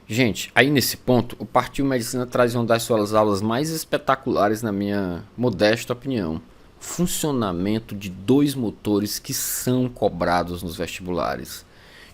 Gente, aí nesse ponto, o Partiu Medicina traz uma das suas aulas mais espetaculares, na minha modesta opinião. Funcionamento de dois motores que são cobrados nos vestibulares.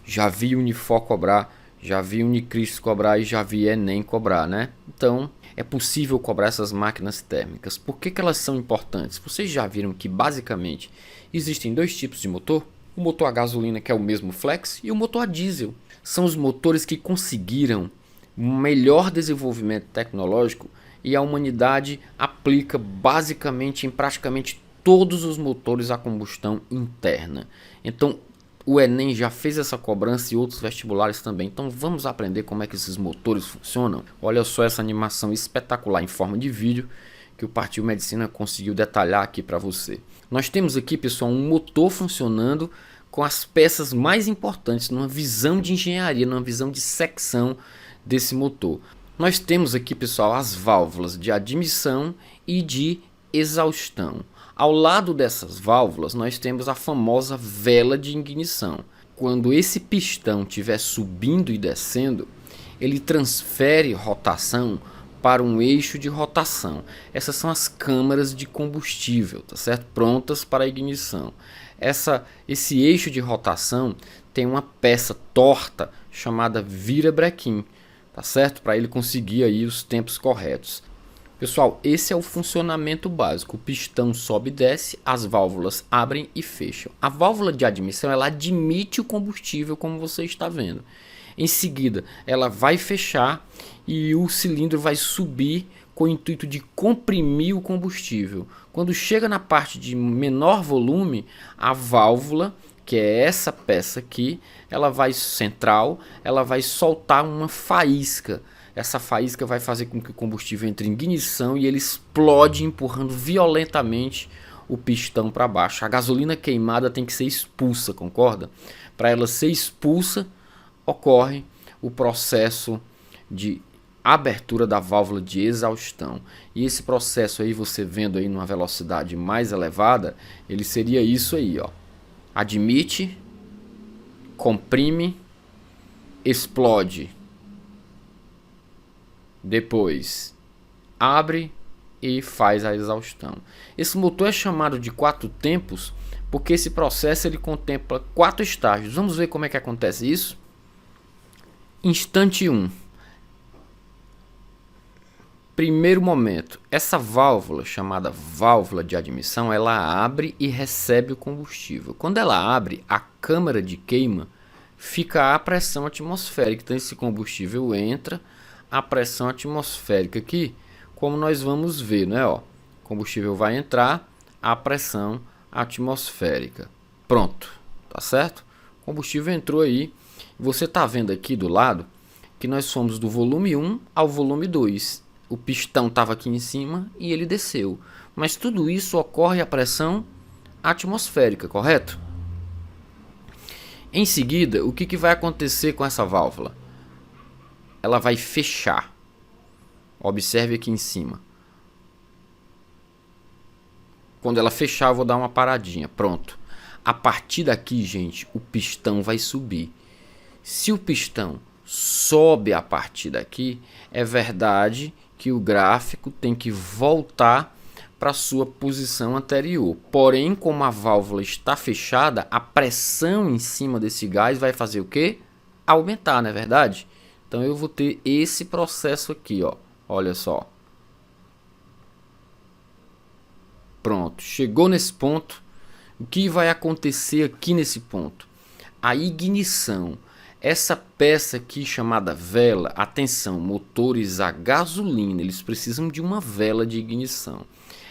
Já vi Unifor cobrar, já vi Unicris cobrar e já vi Enem cobrar, né? Então, é possível cobrar essas máquinas térmicas. Por que elas são importantes? Vocês já viram que basicamente existem dois tipos de motor? O motor a gasolina, que é o mesmo flex, e o motor a diesel. São os motores que conseguiram um melhor desenvolvimento tecnológico e a humanidade aplica basicamente em praticamente todos os motores a combustão interna. Então, o Enem já fez essa cobrança e outros vestibulares também. Então vamos aprender como é que esses motores funcionam. Olha só essa animação espetacular em forma de vídeo que o Partiu Medicina conseguiu detalhar aqui para você. Nós temos aqui, pessoal, um motor funcionando com as peças mais importantes numa visão de engenharia, numa visão de secção desse motor. Nós temos aqui, pessoal, as válvulas de admissão e de exaustão. Ao lado dessas válvulas, nós temos a famosa vela de ignição. Quando esse pistão estiver subindo e descendo, ele transfere rotação para um eixo de rotação. Essas são as câmaras de combustível, tá certo? Prontas para a ignição. Esse eixo de rotação tem uma peça torta chamada virabrequim, tá certo? Para ele conseguir aí os tempos corretos. Pessoal, esse é o funcionamento básico. O pistão sobe e desce, as válvulas abrem e fecham. A válvula de admissão, ela admite o combustível, como você está vendo. Em seguida, ela vai fechar e o cilindro vai subir com o intuito de comprimir o combustível. Quando chega na parte de menor volume, a válvula, que é essa peça aqui, ela vai central, ela vai soltar uma faísca. Essa faísca vai fazer com que o combustível entre em ignição e ele explode, empurrando violentamente o pistão para baixo. A gasolina queimada tem que ser expulsa, concorda? Para ela ser expulsa, ocorre o processo de abertura da válvula de exaustão. E esse processo aí, você vendo aí numa velocidade mais elevada, ele seria isso aí, ó. Admite, comprime, explode. Depois abre e faz a exaustão. Esse motor é chamado de 4 tempos porque esse processo ele contempla 4 estágios. Vamos ver como é que acontece isso? Instante 1. Primeiro momento, essa válvula chamada válvula de admissão, ela abre e recebe o combustível. Quando ela abre, a câmara de queima fica à pressão atmosférica. Então esse combustível entra a pressão atmosférica aqui, como nós vamos ver, né? Ó, o combustível vai entrar a pressão atmosférica. Pronto, tá certo? O combustível entrou aí. Você tá vendo aqui do lado que nós fomos do volume 1 ao volume 2. O pistão estava aqui em cima e ele desceu. Mas tudo isso ocorre a pressão atmosférica, correto? Em seguida, o que vai acontecer com essa válvula? Ela vai fechar. Observe aqui em cima. Quando ela fechar, eu vou dar uma paradinha. Pronto. A partir daqui, gente, o pistão vai subir. Se o pistão sobe a partir daqui, é verdade que o gráfico tem que voltar para sua posição anterior. Porém, como a válvula está fechada, a pressão em cima desse gás vai fazer o quê? Aumentar, não é verdade? Então eu vou ter esse processo aqui, ó. Olha só. Pronto, chegou nesse ponto. O que vai acontecer aqui nesse ponto? A ignição. Essa peça aqui chamada vela, atenção, motores a gasolina, eles precisam de uma vela de ignição.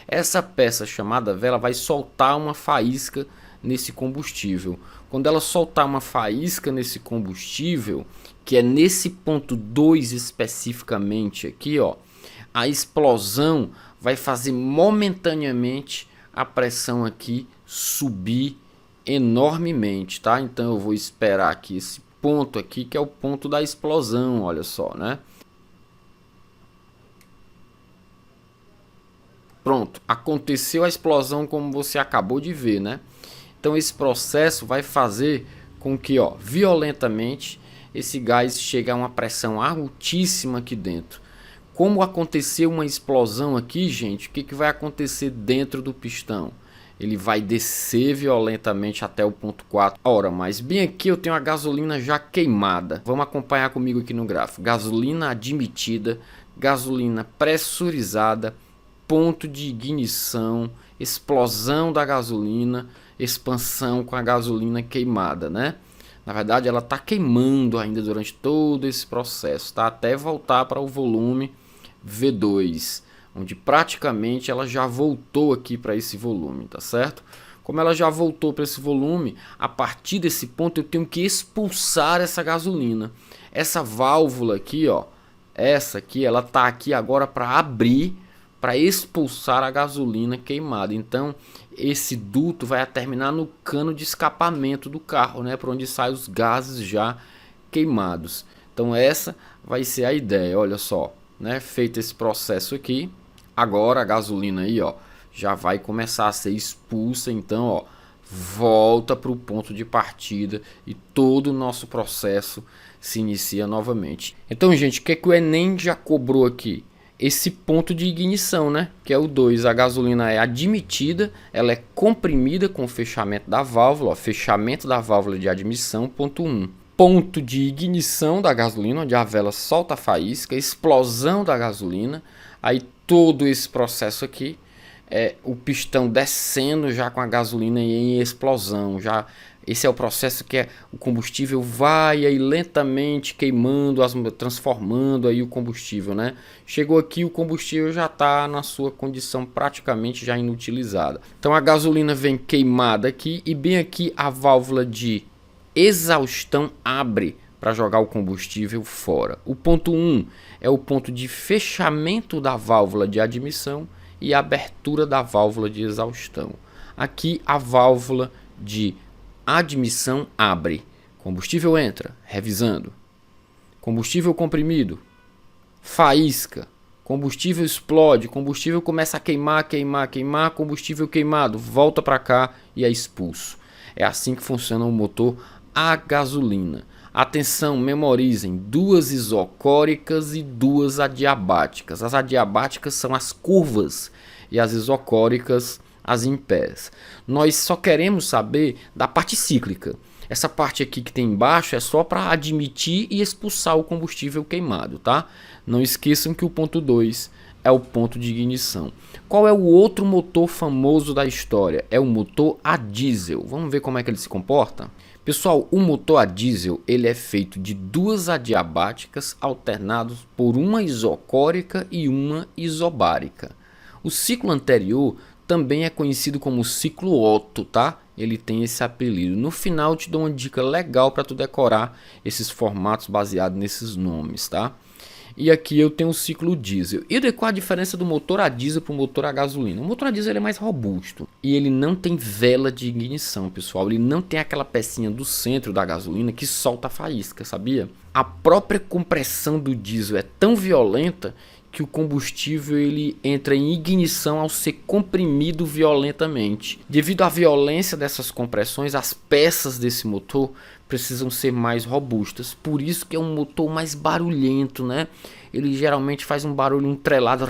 Essa peça chamada vela vai soltar uma faísca nesse combustível. Quando ela soltar uma faísca nesse combustível, que é nesse ponto 2 especificamente aqui, ó, a explosão vai fazer momentaneamente a pressão aqui subir enormemente, tá? Então eu vou esperar aqui esse ponto aqui, que é o ponto da explosão, olha só, né? Pronto, aconteceu a explosão como você acabou de ver, né? Então esse processo vai fazer com que, ó, violentamente esse gás chega a uma pressão altíssima aqui dentro. Como aconteceu uma explosão aqui, gente, o que vai acontecer dentro do pistão? Ele vai descer violentamente até o ponto 4. Ora, mas bem aqui eu tenho a gasolina já queimada. Vamos acompanhar comigo aqui no gráfico. Gasolina admitida, gasolina pressurizada, ponto de ignição, explosão da gasolina, expansão com a gasolina queimada, né? Na verdade, ela está queimando ainda durante todo esse processo, tá? Até voltar para o volume V2, onde praticamente ela já voltou aqui para esse volume, tá certo? Como ela já voltou para esse volume, a partir desse ponto eu tenho que expulsar essa gasolina. Essa válvula aqui, ó, essa aqui, ela tá aqui agora para abrir, para expulsar a gasolina queimada. Então, esse duto vai terminar no cano de escapamento do carro, né, por onde saem os gases já queimados. Então, essa vai ser a ideia, olha só. Né, feito esse processo aqui, agora a gasolina aí, ó, já vai começar a ser expulsa. Então, ó, volta para o ponto de partida e todo o nosso processo se inicia novamente. Então, gente, o que é que o Enem já cobrou aqui? Esse ponto de ignição, né, que é o 2. A gasolina é admitida, ela é comprimida com o fechamento da válvula, ó, fechamento da válvula de admissão, ponto 1. Ponto de ignição da gasolina, onde a vela solta a faísca, explosão da gasolina, aí todo esse processo aqui, o pistão descendo já com a gasolina em explosão, já esse é o processo que o combustível vai aí lentamente queimando, transformando aí o combustível, né? Chegou aqui, o combustível já está na sua condição praticamente já inutilizada. Então a gasolina vem queimada aqui e bem aqui a válvula de exaustão abre para jogar o combustível fora. O ponto 1 é o ponto de fechamento da válvula de admissão e abertura da válvula de exaustão. Aqui a válvula de admissão abre, combustível entra, revisando, combustível comprimido, faísca, combustível explode, combustível começa a queimar, combustível queimado, volta para cá e é expulso. É assim que funciona o motor a gasolina. Atenção, memorizem, 2 isocóricas e 2 adiabáticas. As adiabáticas são as curvas e as isocóricas as em pés. Nós só queremos saber da parte cíclica. Essa parte aqui que tem embaixo é só para admitir e expulsar o combustível queimado, tá? Não esqueçam que o ponto 2 é o ponto de ignição. Qual é o outro motor famoso da história? É o motor a diesel. Vamos ver como é que ele se comporta? Pessoal, o motor a diesel ele é feito de 2 adiabáticas alternados por uma isocórica e uma isobárica. O ciclo anterior também é conhecido como ciclo Otto, tá? Ele tem esse apelido. No final eu te dou uma dica legal para tu decorar esses formatos baseados nesses nomes, tá? E aqui eu tenho o ciclo diesel. E qual a diferença do motor a diesel para o motor a gasolina? O motor a diesel ele é mais robusto e ele não tem vela de ignição, pessoal. Ele não tem aquela pecinha do centro da gasolina que solta a faísca, sabia? A própria compressão do diesel é tão violenta que o combustível ele entra em ignição ao ser comprimido violentamente. Devido à violência dessas compressões, as peças desse motor precisam ser mais robustas. Por isso que é um motor mais barulhento, né? Ele geralmente faz um barulho entrelado,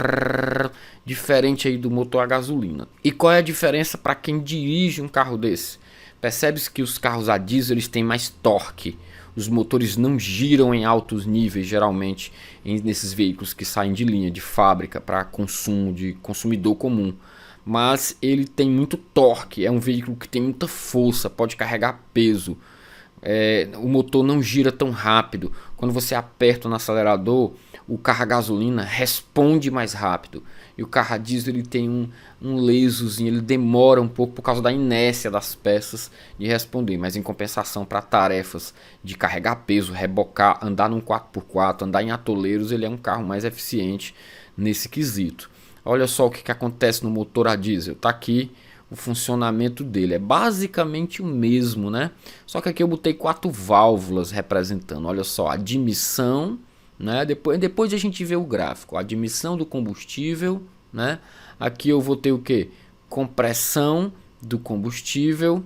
diferente aí do motor a gasolina. E qual é a diferença para quem dirige um carro desse? Percebe-se que os carros a diesel eles têm mais torque. Os motores não giram em altos níveis, geralmente, nesses veículos que saem de linha, de fábrica, para consumo de consumidor comum. Mas ele tem muito torque, é um veículo que tem muita força, pode carregar peso. O motor não gira tão rápido. Quando você aperta no acelerador, o carro a gasolina responde mais rápido. E o carro a diesel ele tem um lesozinho, ele demora um pouco por causa da inércia das peças de responder. Mas em compensação para tarefas de carregar peso, rebocar, andar num 4x4, andar em atoleiros, ele é um carro mais eficiente nesse quesito. Olha só o que acontece no motor a diesel. Tá aqui o funcionamento dele. É basicamente o mesmo, né? Só que aqui eu botei 4 válvulas representando. Olha só, admissão, né? Depois de a gente ver o gráfico, a admissão do combustível, né? Aqui eu vou ter o que? Compressão do combustível,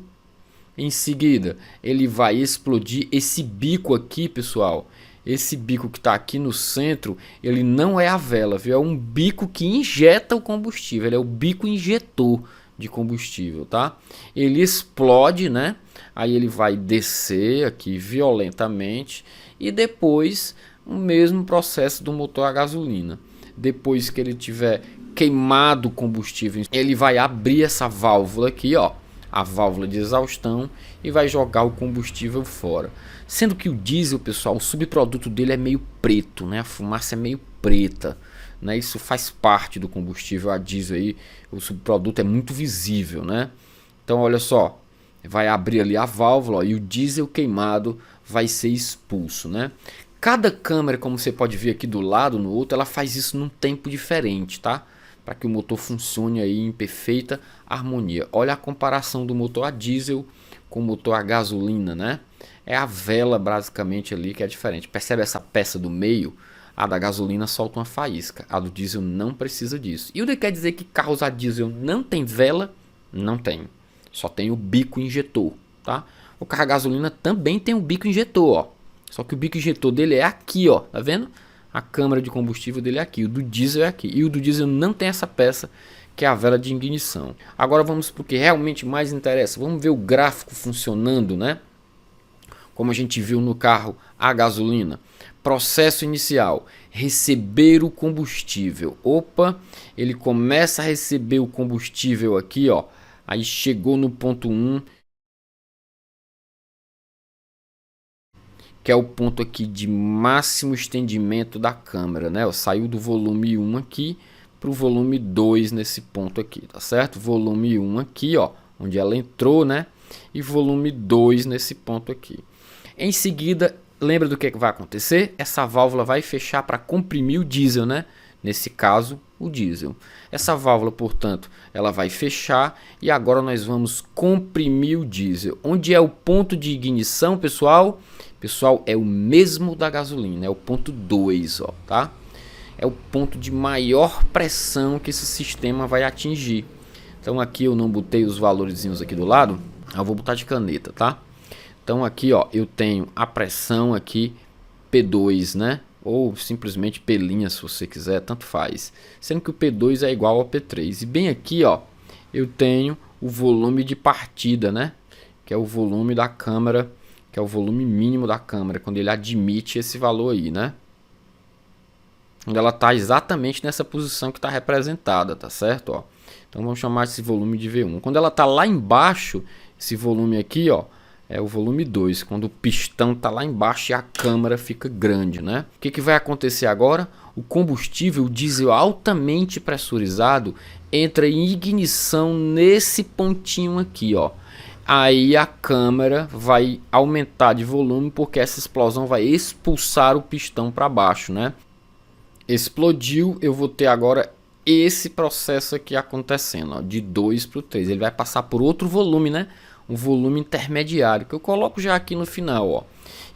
Em seguida, ele vai explodir esse bico aqui, pessoal. Esse bico que está aqui no centro, ele não é a vela, viu? É um bico que injeta o combustível, ele é o bico injetor de combustível, tá? Ele explode, né? Aí ele vai descer aqui violentamente e depois o mesmo processo do motor a gasolina. Depois que ele tiver queimado o combustível, ele vai abrir essa válvula aqui, ó, a válvula de exaustão, e vai jogar o combustível fora. Sendo que o diesel, pessoal, o subproduto dele é meio preto, né? A fumaça é meio preta, né? Isso faz parte do combustível a diesel aí, o subproduto é muito visível, né? Então olha só, vai abrir ali a válvula, ó, e o diesel queimado vai ser expulso, né? Cada câmera, como você pode ver aqui do lado no outro, ela faz isso num tempo diferente, tá? Para que o motor funcione aí em perfeita harmonia. Olha a comparação do motor a diesel com o motor a gasolina, né? É a vela basicamente ali que é diferente. Percebe essa peça do meio? A da gasolina solta uma faísca, a do diesel não precisa disso. E o que quer dizer que carros a diesel não tem vela? Não tem. Só tem o bico injetor, tá? O carro a gasolina também tem um bico injetor, ó. Só que o bico injetor dele é aqui, ó, tá vendo? A câmara de combustível dele é aqui, o do diesel é aqui. E o do diesel não tem essa peça, que é a vela de ignição. Agora vamos para o que realmente mais interessa. Vamos ver o gráfico funcionando, né? Como a gente viu no carro a gasolina. Processo inicial, receber o combustível. Opa, ele começa a receber o combustível aqui, ó. Aí chegou no ponto 1, que é o ponto aqui de máximo estendimento da câmera, né? Saiu do volume 1 aqui para o volume 2 nesse ponto aqui, tá certo? Volume 1 aqui, ó, onde ela entrou, né? E volume 2 nesse ponto aqui. Em seguida, lembra do que vai acontecer? Essa válvula vai fechar para comprimir o diesel, né? Nesse caso, o diesel. Essa válvula, portanto, ela vai fechar e agora nós vamos comprimir o diesel. Onde é o ponto de ignição, pessoal? Pessoal, é o mesmo da gasolina, é o ponto 2, ó, tá? É o ponto de maior pressão que esse sistema vai atingir. Então aqui eu não botei os valorzinhos aqui do lado, eu vou botar de caneta, tá? Então aqui, ó, eu tenho a pressão aqui P2, né? Ou simplesmente P', se você quiser, tanto faz. Sendo que o P2 é igual ao P3. E bem aqui, ó, eu tenho o volume de partida, né? Que é o volume da câmara, que é o volume mínimo da câmara, quando ele admite esse valor aí, né? Quando ela está exatamente nessa posição que está representada, tá certo? Ó. Então vamos chamar esse volume de V1. Quando ela está lá embaixo, esse volume aqui, ó, é o volume 2, quando o pistão está lá embaixo e a câmara fica grande, né? O que vai acontecer agora? O combustível, o diesel altamente pressurizado, entra em ignição nesse pontinho aqui, ó. Aí a câmara vai aumentar de volume porque essa explosão vai expulsar o pistão para baixo, né? Explodiu, eu vou ter agora esse processo aqui acontecendo, ó, de 2 para o 3. Ele vai passar por outro volume, né? Um volume intermediário, que eu coloco já aqui no final, ó.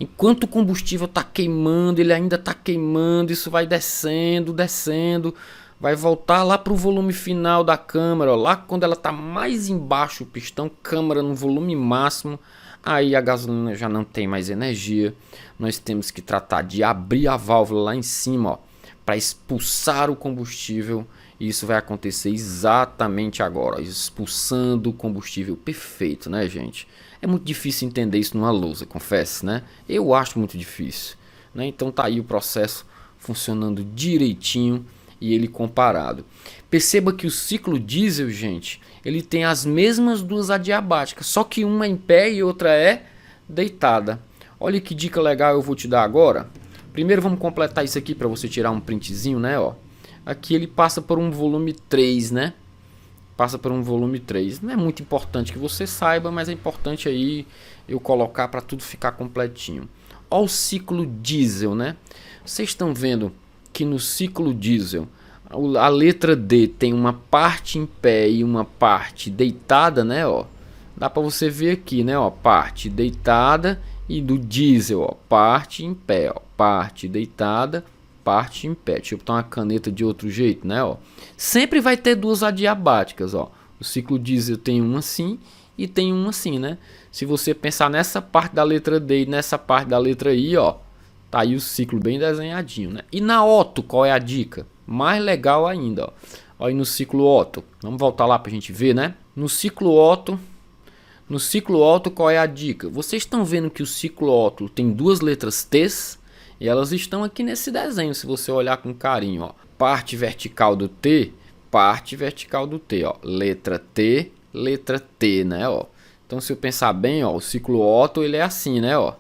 Enquanto o combustível está queimando, ele ainda está queimando, isso vai descendo, descendo, vai voltar lá para o volume final da câmara, ó, lá quando ela está mais embaixo, o pistão, câmara no volume máximo, aí a gasolina já não tem mais energia, nós temos que tratar de abrir a válvula lá em cima, ó, para expulsar o combustível. E isso vai acontecer exatamente agora, expulsando o combustível. Perfeito, né, gente? É muito difícil entender isso numa lousa, confesso, né? Eu acho muito difícil, né? Então tá aí o processo funcionando direitinho e ele comparado. Perceba que o ciclo diesel, gente, ele tem as mesmas duas adiabáticas, só que uma é em pé e outra é deitada. Olha que dica legal eu vou te dar agora. Primeiro vamos completar isso aqui para você tirar um printzinho, né, ó. Aqui ele passa por um volume 3, né? Passa por um volume 3. Não é muito importante que você saiba, mas é importante aí eu colocar para tudo ficar completinho. Olha o ciclo diesel, né? Vocês estão vendo que no ciclo diesel a letra D tem uma parte em pé e uma parte deitada, né, ó. Dá para você ver aqui, né, ó, parte deitada, e do diesel, ó, parte em pé, ó, parte deitada, parte em pé. Deixa eu botar uma caneta de outro jeito, né, ó. Sempre vai ter duas adiabáticas, ó. O ciclo diesel tem um assim e tem um assim, né? Se você pensar nessa parte da letra D e nessa parte da letra I, ó, tá aí o ciclo bem desenhadinho, né? E na Otto, qual é a dica? Mais legal ainda, ó. Olha aí no ciclo Otto. Vamos voltar lá pra gente ver, né? No ciclo Otto, qual é a dica? Vocês estão vendo que o ciclo Otto tem duas letras T's e elas estão aqui nesse desenho, se você olhar com carinho, ó. Parte vertical do T, ó. Letra T, né, ó. Então, se eu pensar bem, ó, o ciclo Otto, ele é assim, né, ó.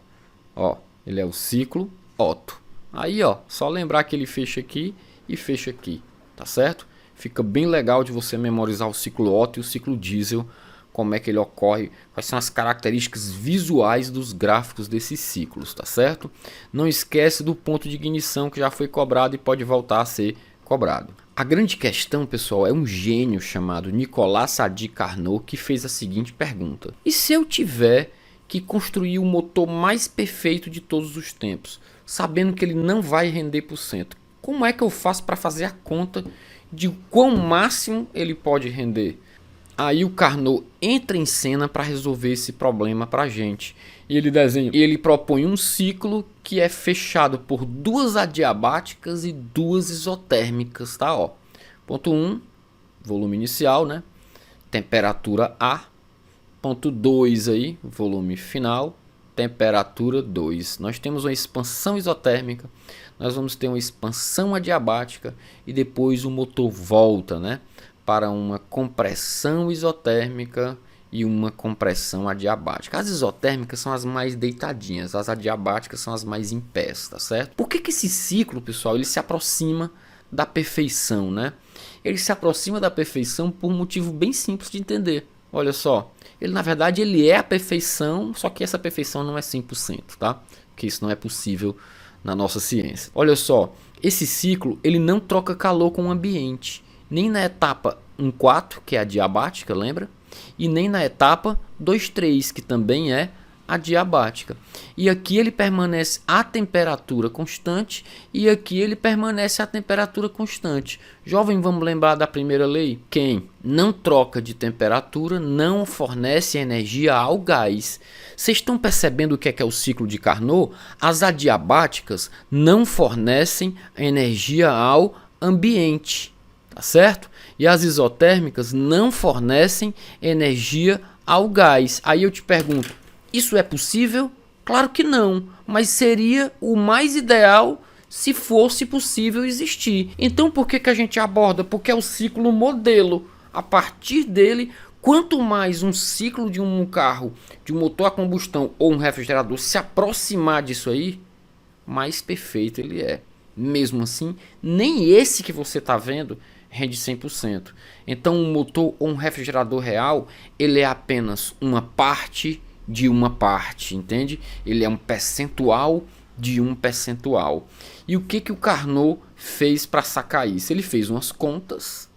Ó, ele é o ciclo Otto. Aí, ó, só lembrar que ele fecha aqui e fecha aqui, tá certo? Fica bem legal de você memorizar o ciclo Otto e o ciclo diesel, como é que ele ocorre, quais são as características visuais dos gráficos desses ciclos, tá certo? Não esquece do ponto de ignição que já foi cobrado e pode voltar a ser cobrado. A grande questão, pessoal, é um gênio chamado Nicolas Sadi Carnot que fez a seguinte pergunta: e se eu tiver que construir o motor mais perfeito de todos os tempos, sabendo que ele não vai render por cento, como é que eu faço para fazer a conta de quão máximo ele pode render? Aí o Carnot entra em cena para resolver esse problema para a gente. E ele propõe um ciclo que é fechado por duas adiabáticas e duas isotérmicas, tá? Ó. Ponto 1, volume inicial, né? Temperatura A. Ponto 2 aí, volume final, temperatura 2. Nós temos uma expansão isotérmica, nós vamos ter uma expansão adiabática e depois o motor volta, né, para uma compressão isotérmica e uma compressão adiabática. As isotérmicas são as mais deitadinhas, as adiabáticas são as mais em pés, tá certo? Por que esse ciclo, pessoal, ele se aproxima da perfeição, né? Ele se aproxima da perfeição por um motivo bem simples de entender. Olha só, ele na verdade ele é a perfeição, só que essa perfeição não é 100%, tá? Porque isso não é possível na nossa ciência. Olha só, esse ciclo ele não troca calor com o ambiente, nem na etapa 1,4, que é a diabática, lembra? E nem na etapa 2,3, que também é adiabática. E aqui ele permanece a temperatura constante e aqui ele permanece a temperatura constante. Jovem, vamos lembrar da primeira lei? Quem não troca de temperatura não fornece energia ao gás. Vocês estão percebendo o que é o ciclo de Carnot? As adiabáticas não fornecem energia ao ambiente, tá certo? E as isotérmicas não fornecem energia ao gás. Aí eu te pergunto, isso é possível? Claro que não, mas seria o mais ideal se fosse possível existir. Então por que a gente aborda? Porque é o ciclo modelo. A partir dele, quanto mais um ciclo de um carro, de um motor a combustão ou um refrigerador se aproximar disso aí, mais perfeito ele é. Mesmo assim, nem esse que você está vendo rende 100%. Então um motor ou um refrigerador real, ele é apenas uma parte de uma parte, entende? Ele é um percentual de um percentual. E o que o Carnot fez para sacar isso? Ele fez umas contas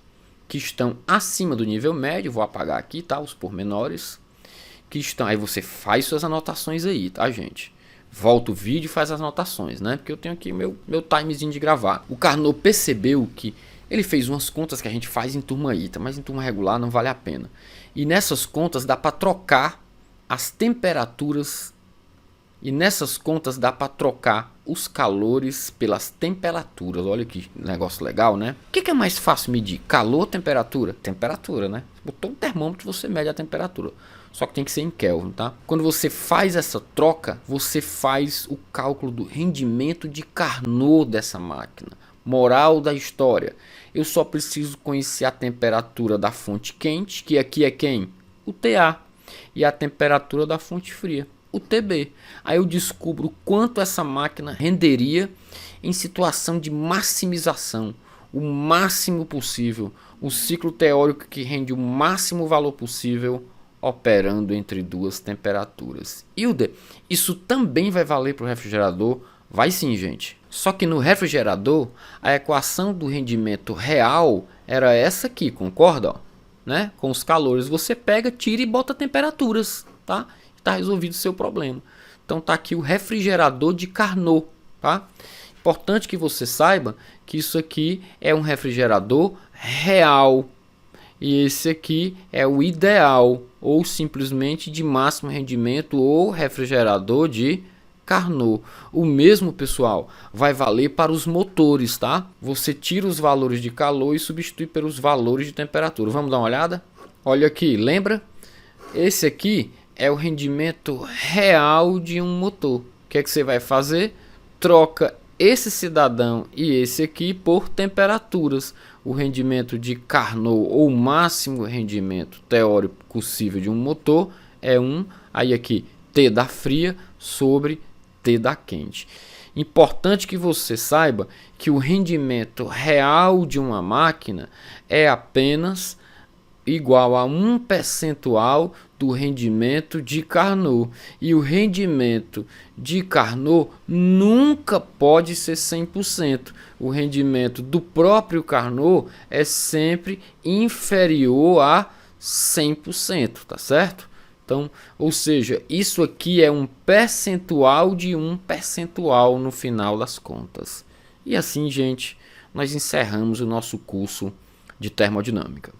que estão acima do nível médio, vou apagar aqui, tá? Os pormenores que estão, aí você faz suas anotações aí, tá, gente? Volta o vídeo e faz as anotações, né? Porque eu tenho aqui meu timezinho de gravar. O Carnot percebeu que ele fez umas contas que a gente faz em turma ITA, mas em turma regular não vale a pena. E nessas contas dá para trocar as temperaturas, e nessas contas dá para trocar os calores pelas temperaturas. Olha que negócio legal, né? O que é mais fácil medir? Calor ou temperatura? Temperatura, né? Botou um termômetro, você mede a temperatura. Só que tem que ser em Kelvin, tá? Quando você faz essa troca, você faz o cálculo do rendimento de Carnot dessa máquina. Moral da história: eu só preciso conhecer a temperatura da fonte quente, que aqui é quem? O TA. E a temperatura da fonte fria, o TB. Aí eu descubro quanto essa máquina renderia em situação de maximização, o máximo possível, um ciclo teórico que rende o máximo valor possível operando entre duas temperaturas. Hilder, isso também vai valer para o refrigerador? Vai sim, gente. Só que no refrigerador, a equação do rendimento real era essa aqui, concorda? Né? Com os calores, você pega, tira e bota temperaturas, tá? Tá resolvido o seu problema. Então tá aqui o refrigerador de Carnot, tá? Importante que você saiba que isso aqui é um refrigerador real. e esse aqui é o ideal, ou simplesmente de máximo rendimento ou refrigerador de Carnot. O mesmo, pessoal, vai valer para os motores, tá? Você tira os valores de calor e substitui pelos valores de temperatura. Vamos dar uma olhada? Olha aqui, lembra? Esse aqui é o rendimento real de um motor. O que é que você vai fazer? Troca esse cidadão e esse aqui por temperaturas. O rendimento de Carnot, ou o máximo rendimento teórico possível de um motor, é 1. Aí aqui, T da fria sobre T da quente. Importante que você saiba que o rendimento real de uma máquina é apenas igual a 1 percentual do rendimento de Carnot. E o rendimento de Carnot nunca pode ser 100%. O rendimento do próprio Carnot é sempre inferior a 100%, tá certo? Então, ou seja, isso aqui é um percentual de 1 percentual no final das contas. E assim, gente, nós encerramos o nosso curso de termodinâmica.